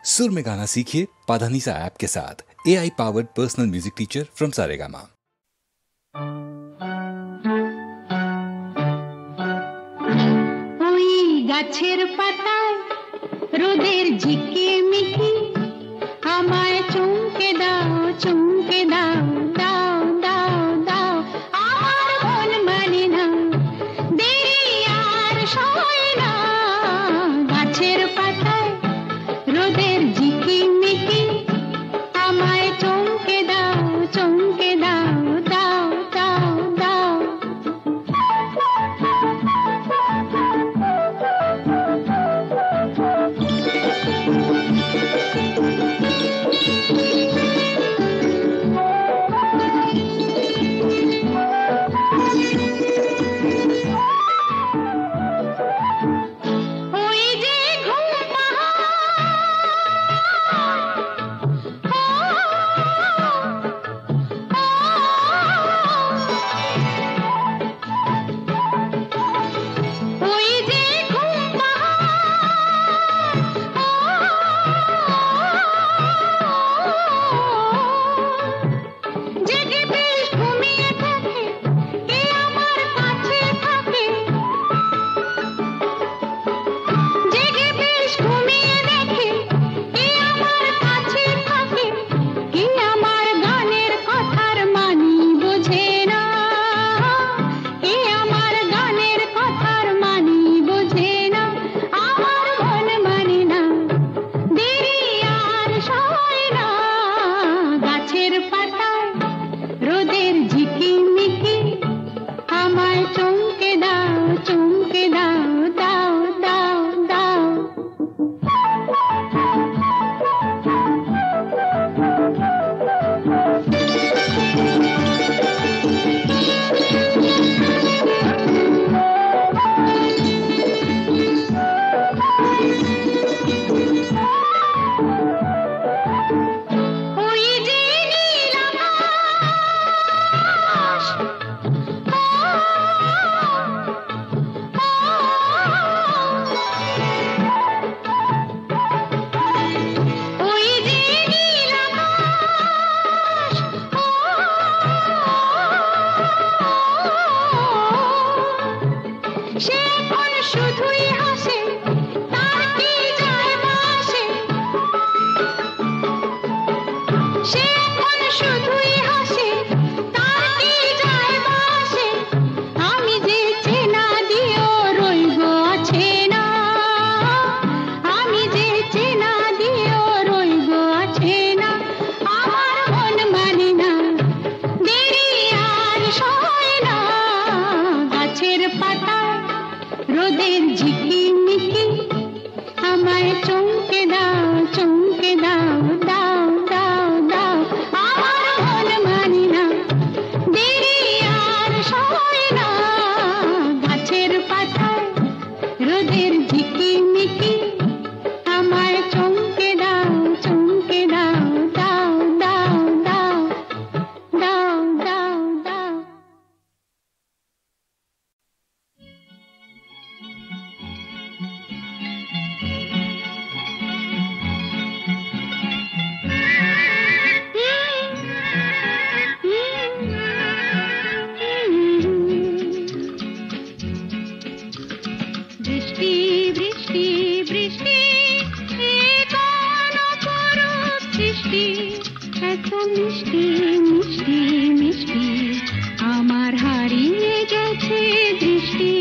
सुर में गाना सीखिए पाधानीसा ऐप के साथ। AI powered personal music teacher from Saregama. ওই গাছের পাতায় রোদের ঝিকিমিকি আমায় চমকে দাও চমকে দাও দাও দাও দাও আমার মন মানে না দেরি আর সয় না গাছের পাতায় রোদের ঝিকিমিকি আমায় চমকে দাও চমকে দাও দাও দাও দাও ওই যে ঘুম ওই যে ঘুম জেগে বেশ ঘুমিয়ে থাকে কে আমার কাছে থাকে জেগে বেশ ঘুমিয়ে দেখে কে আমার কাছে থাকে কে আমার গানের কথার মানি বোঝে না কে আমার গানের কথার মানি বোঝে না আমার মন মানে না দেরি আর সয় না গাছের পাতায় রোদের ঝিকিমিকি আমায় চমকে দাও চমকে দাও দাও দাও দাও ওই যে নীল আকাশ ওই যে নীল আকাশ সে এখন শুধুই হাসে তার কি যায় বাসে সে এখন শুধুই হাসে তার কি যায় বাসে আমি যে চেনা দিও রইব আছে না আমি যে চেনা দিও রইব আছে না আমার মন মানে না দেরি আর সয় না গাছের পাতায় রোদের ঝিকিমিকি আমায় চমকে দাও চমকে দাও দাও দাও দাও আমার মন মানে না দেরি আর সয় না গাছের পাতায় রোদের ঝিকিমিকি আমায় চমকে দাও চমকে দাও দাও দাও দাও দাও দাও দাও বৃষ্টি বৃষ্টি বৃষ্টি এ কোন অপরূপ সৃষ্টি এত মিষ্টি মিষ্টি মিষ্টি আমার হারিয়ে গেছে দৃষ্টি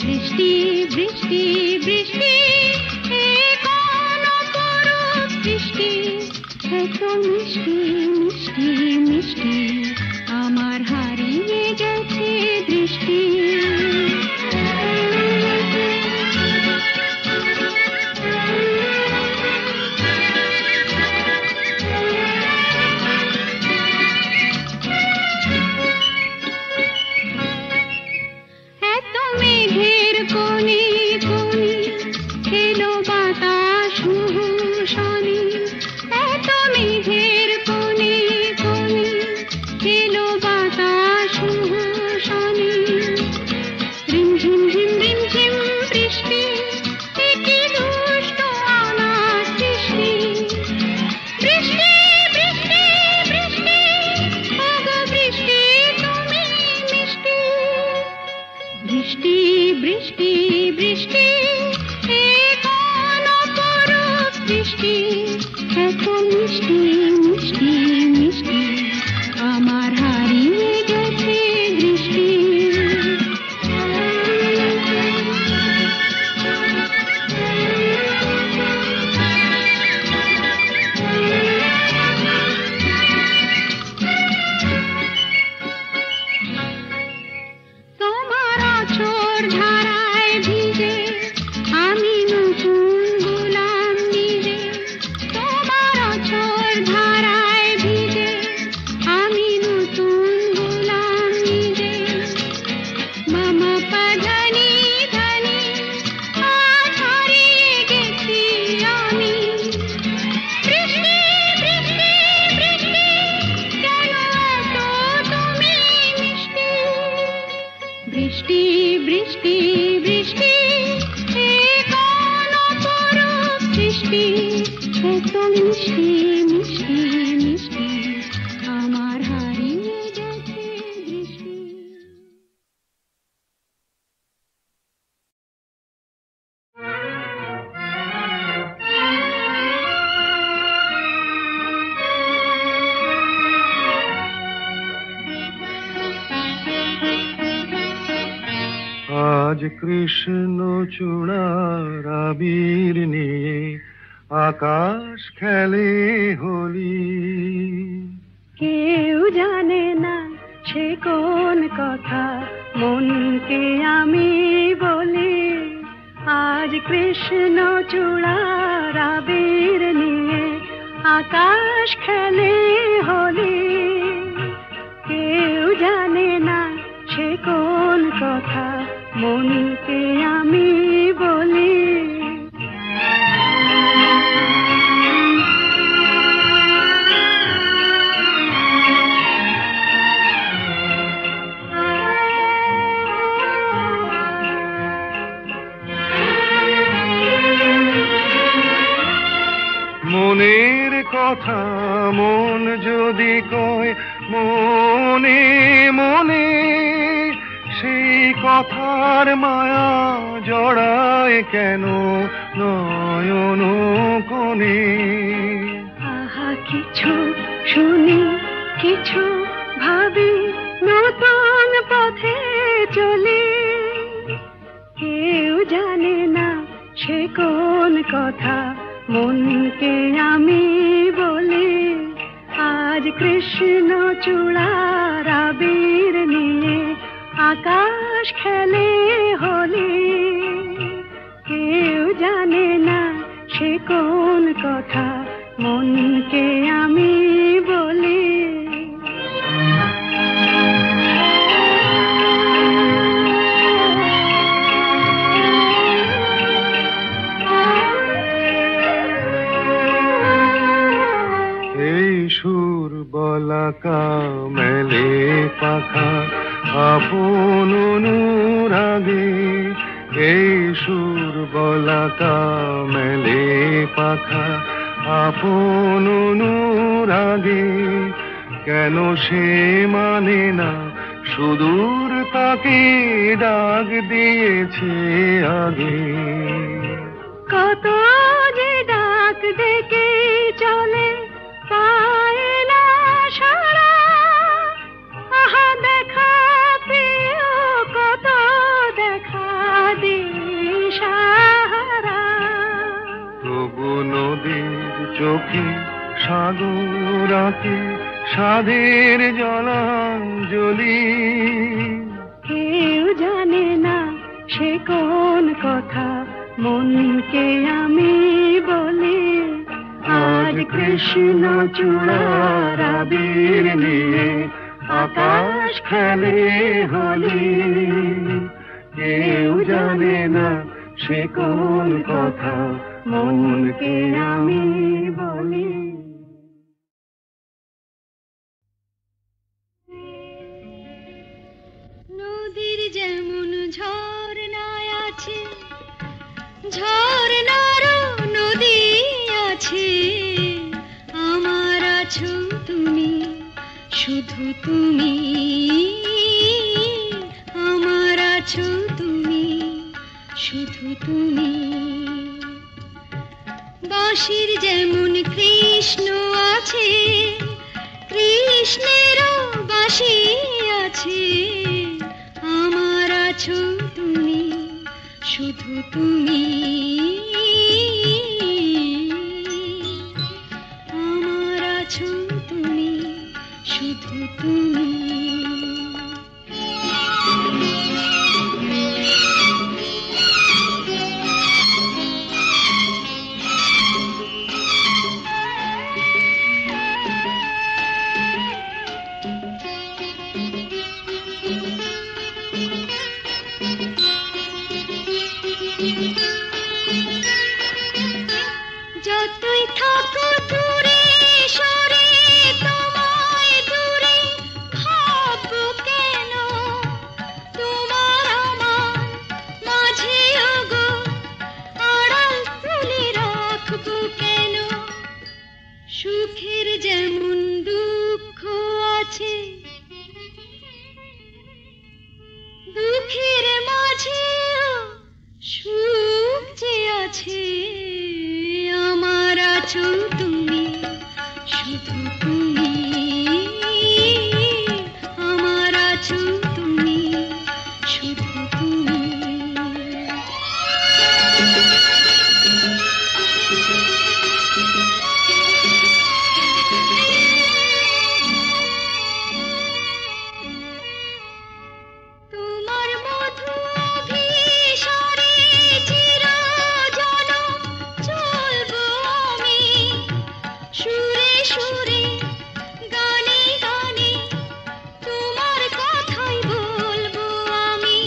বৃষ্টি বৃষ্টি বৃষ্টি এ কোন অপরূপ সৃষ্টি এত মিষ্টি মিষ্টি মিষ্টি আমার হারিয়ে গেছে দৃষ্টি মিষ্টি মিষ্টি মিষ্টি আমার হারিয়ে গেছে দৃষ্টি তোমার আঁচড় ধারায় ভিজে আমি নতুন গোলাম নিজে তোমার আঁচড় ধারায় ভিজে আমি নতুন গোলাম নিজে মামা পাধানি ধানি আজ হারিয়ে গেছি আমি বৃষ্টি বৃষ্টি বৃষ্টি কেন এত তুমি মিষ্টি বৃষ্টি বৃষ্টি বৃষ্টি এ কোন অপরূপ সৃষ্টি এত মিষ্টি মিষ্টি মিষ্টি আমার হারিয়ে গেছে দৃষ্টি আজ কৃষ্ণ চূড়ার আবির নিয়ে আকাশ খেলে হোলি কেউ জানে না সে কোন কথা মনকে আমি বলি আজ কৃষ্ণ চূড়ার আবির নিয়ে আকাশ খেলে হোলি কেউ জানে না সে কোন কথা মনকে আমি বলি মনের কথা মন যদি কয় মনে মনে সেই কথার মায়া জড়ায় কেন নয়ন কোণে আহা কিছু শুনি কিছু ভাবি নতুন পথে চলি কেউ জানে না সে কোন কথা মনকে আমি বলি আজ কৃষ্ণ চূড়ার আবির নিয়ে আকাশ খেলে হোলি কেউ জানে না সে কোন কথা মনকে আমি বলি এই সুর বলাকা মেলে পাখা আপন অনুরাগে এই সুর বলাকা মেলে পাখা আপন অনুরাগে কেন সে মানে না সুদূর তাকে ডাক দিয়েছে আগে কত যে ডাক ডেকে চলে পায় না সারা আহা দেখা প্রিয় কত দেখা দিশাহারা তবু নদীর চোখে সাগর আঁকে সাধের জলাঞ্জলি কেউ জানে না সে কোন কথা মনকে আমি বলি আজ কৃষ্ণ চূড়ার আবির নিয়ে আকাশ খেলে হোলি কেউ জানে না সে কোন কথা মনকে আমি বলি নদীর যেমন ঝর্ণায় আছে ঝর্ণারও নদী আছে আমার আছো তুমি শুধু তুমি আমার আছো তুমি শুধু তুমি বাঁশির যেমন কৃষ্ণ আছে, কৃষ্ণেরও বাঁশি আছে। আমার আছো তুমি, শুধু তুমি। আমার আছো তুমি, শুধু তুমি। যতই থাকো দূরে সরে, তোমায় দূরে ভাববো কেন? তোমার আমার মাঝে ওগো আড়াল তুলে রাখবো কেন? সুখের যেমন দুঃখ আছে, দুঃখের মাঝেও সুখ যে আছে। আমার আছো তুমি, শুধু তুমি। আমার আছো তুমি, শুধু তুমি। তোমার মধু অভিসারে চিরজনম চলবো আমি, সুরে সুরে গানে গানে তোমার কথাই বলবো আমি।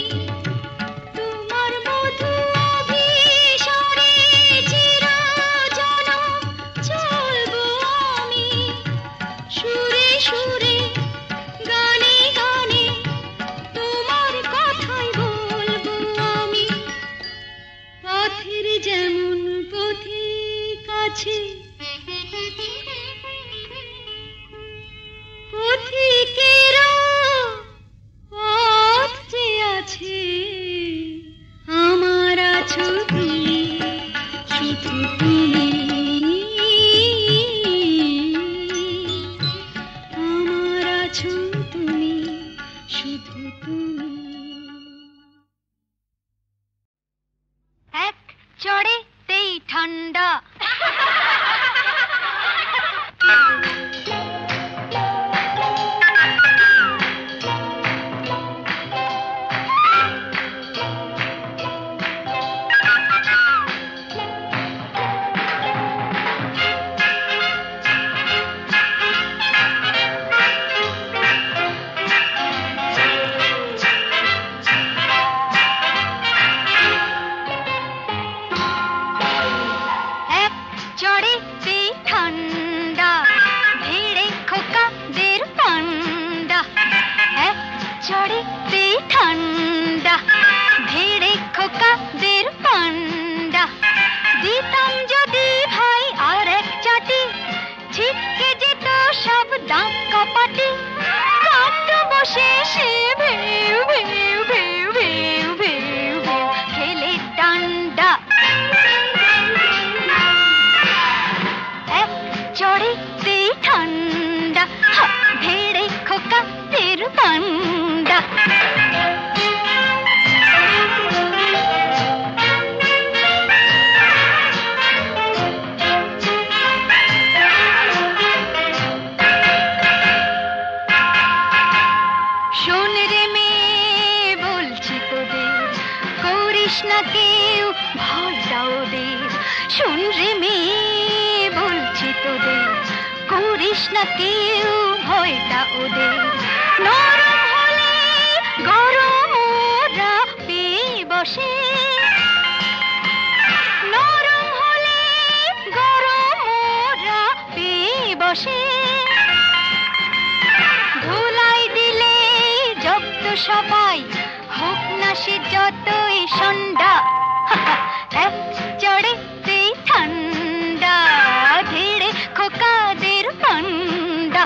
তোমার মধু অভিসারে চিরজনম চলবো আমি, সুরে সুরে গানে গানে তোমার কথাই বলবো আমি। পথের যেমন পথিক আছে, পথিকেরও পথ যে আছে। আমার আছো তুমি, শুধু তুমি। আমার আছো তুমি, শুধু তুমি। এক চড়েতেই ঠান্ডা। এক চড়েতেই ঠান্ডা, ভিড়ে খোকাদের পান্ডা। এক চড়েতেই ঠান্ডা, ভিড়ে খোকাদের পান্ডা। দিতাম যদি ভাই আর এক চাটি, ছিটকে যেত সব দাঁত কপাটি। কাণ্ড বসে সে ভেউ ভেউ ভেউ ভেউ ভেউ ভেউ খেলে ডান্ডা। এক চড়েতেই ঠান্ডা, ভেড়ে খোকাদের পান্ডা। শোন রে মেয়ে বলছি তোদের, করিস না কেউ ভয়টা ওদের। শোন রে মেয়ে বলছি তোদের, করিস না কেউ ভয়টা ওদের। নরম হলে গরম ওরা পেয়ে বসে, নরম হলে গরম ওরা পেয়ে বসে। ধুলাই দিলে জব্দ সবাই, হোক না সে যতই সন্ধ্যা। এক চড়েতেই ঠান্ডা, ভিড়ে খোকাদের পান্ডা।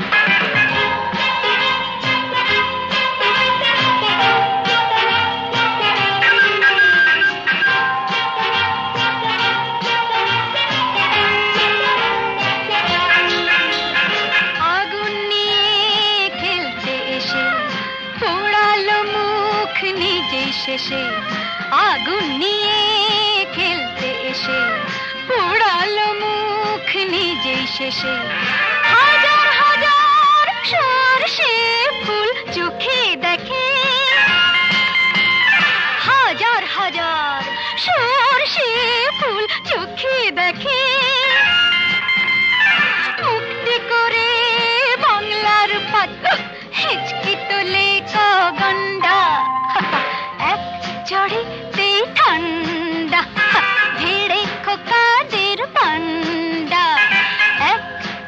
শেষে আগুন নিয়ে খেলতে এসে পোড়ালো মুখ নিজেই শেষে হাজার হাজার সরষে ফুল চোখে দেখে হাজার হাজার সরষে ফুল চোখে দেখে মুক্তি করে বাংলার পাত হেঁচকি তোলে গন্ডা এক চড়েতেই ঠান্ডা ভিড়ে খোকাদের পান্ডা এক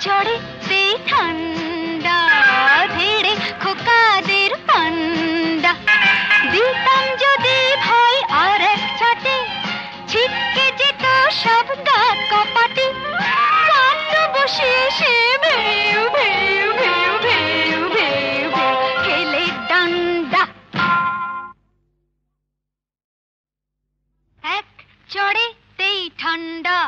চড়েতেই ঠান্ডা ভিড়ে খোকাদের পান্ডা দিতাম যদি ভয় আর এক চাটে ছিটকে যেত সব দাঁত কপাটি কাঁদতো বসে সে ভেউ ভেউ ভেউ ভেউ ভেউ ভেউ খেলে ডান্ডা এক চড়েতেই ঠান্ডা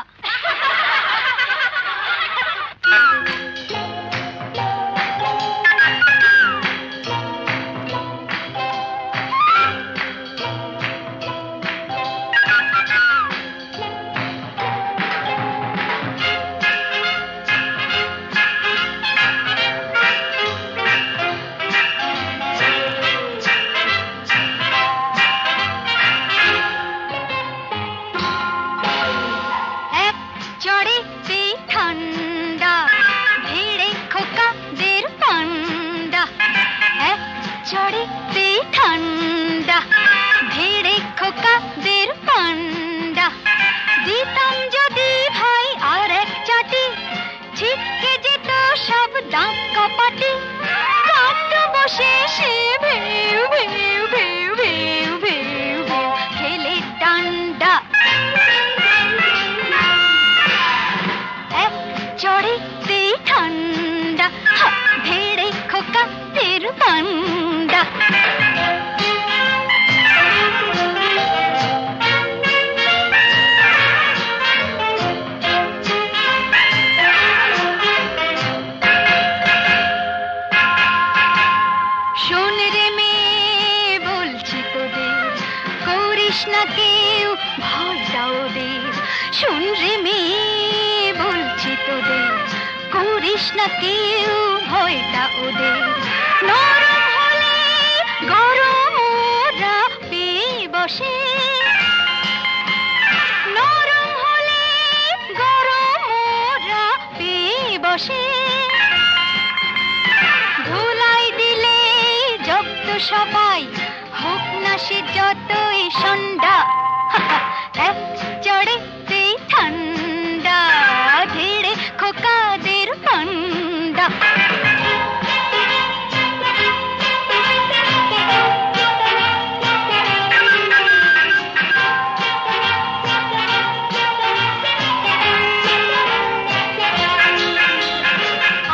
চড়েতেই ঠান্ডা ভিড়ে খোকাদের পান্ডা এক চড়েতেই ঠান্ডা ভিড়ে খোকাদের পান্ডা দিতাম যদি ভাই আর এক চাটি ছিটকে যেত সব দাঁত কপাটি কাঁদতো বসে সে ভেউ ভেউ ভেউ ভেউ ভেউ ভেউ খেলে ডান্ডা চড়েতেই ঠান্ডা ভেড়ে খোকাদের পান্ডা শোন রে মেয়ে বলছি তোদের করিস না কেউ ভয়টা ওদের শোন রে মেয়ে বলছি তোদের করিস না কেউ ভয়টা ওদের নরম হলে গরম ওরা পেয়ে বসে নরম হলে গরম ওরা পেয়ে বসে ধুলাই দিলে জব্দ সবাই হোক না সে যতই সন্ধ্যা এক চড়েতেই ঠান্ডা ভিড়ে খোকাদের পান্ডা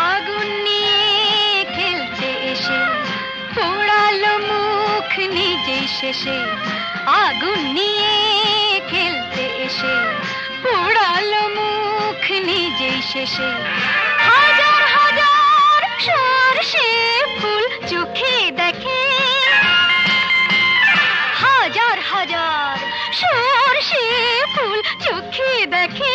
আগুন নিয়ে খেলতে এসে পোড়ালো মুখ নিজেই শেষে আগুন নিয়ে খেলতে এসে পোড়ালো মুখ নিজেই শেষে হাজার হাজার সরষে ফুল চোখে দেখে হাজার হাজার সরষে ফুল চোখে দেখে